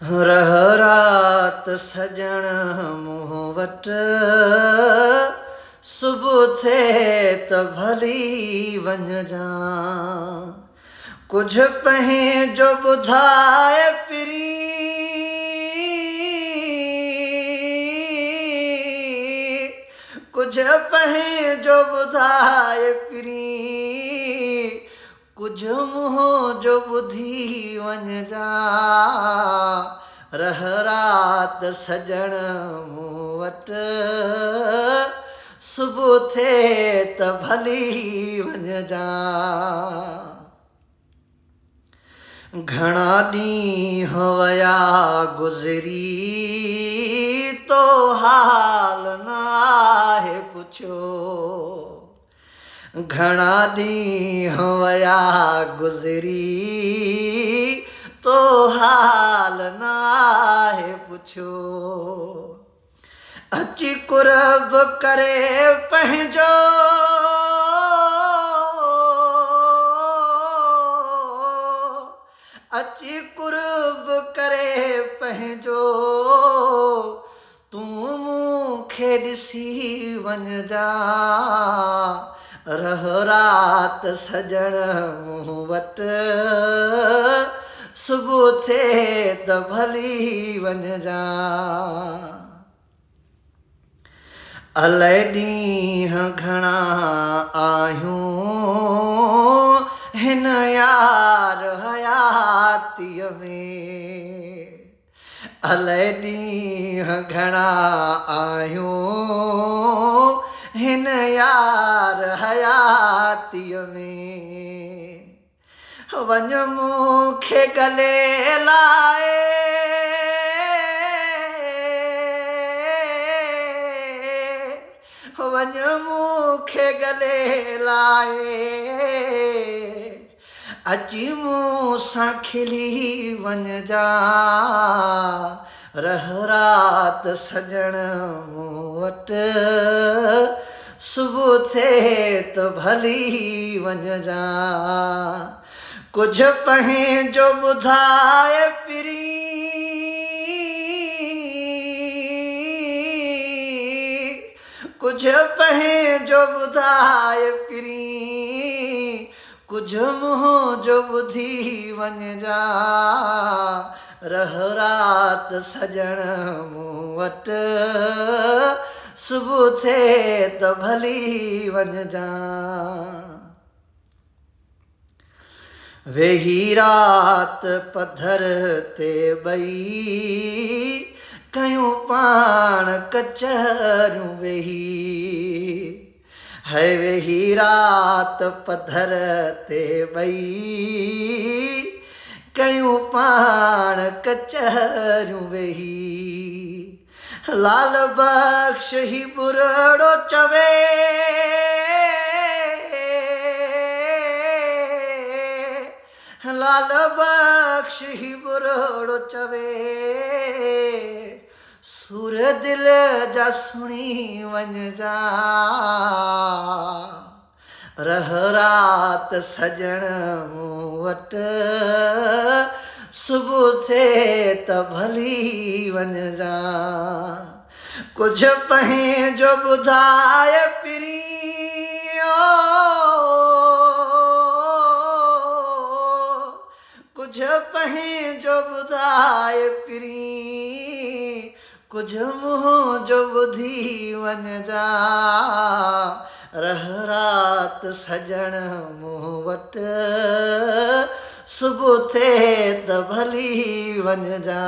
रह रात सजण मूं वटि सुबुह थिए त भली वञजां। कुझु पंहिंजो ॿुधाए पिरी, कुझु पंहिंजो ॿुधाए पिरी, कुझु मुंहं जो ॿुधी वञजां। रह रात सजण मूं वटि सुबुह थिए त भली वञजां। घणा ॾींहं वया गुज़री तो हाल न आहे पुछियो। घणा ॾींहं वया गुज़री तो हाल न आहे पुछियो। अची कुरब करे पंहिंजो, अची कुरब करे पंहिंजो, तूं मूंखे ॾिसी वञजां। रह रात सजण मूं वटि सुबुह थिए त भली वञजां। अलाए ॾींहं घणा आहियूं हिन यार हयातीअ में। अलाए ॾींहं घणा आहियूं हिन यार हयातीअ में। वञ मूंखे गले लाए, वञ मूंखे गले लाए, अची मूं सां खिली वञजां। रह रात सजण मूं वटि सुबुह थिए त भली वञजां। कुझु पंहिंजो ॿुधाए पिरी, कुझु पंहिंजो ॿुधाए पिरी, कुझु मुंहं जो ॿुधी वञजां। रह रात सजण मूं वटि सुबुह थिए त भली वञजां। वेही रात पधर ते ॿई कयूं पाण कचहरियूं वेही। है वेही रात पधर ते ॿई कयूं पाण कचहरियूं वेही। लाल बख्श ही बुरड़ो चवे, लाल बख्श ही बुरड़ो चवे, सुर दिल जा सुणी वञजां। रह रात सजण मूं वटि सुबुह थिए त भली वञजां। कुझु पंहिंजो ॿुधाए पिरी, कुझु पंहिंजो ॿुधाए पिरी, कुझु मुंहं जो ॿुधी वञजां। रह रात सजण मूं वटि सुबुह थिए त भली वञजां।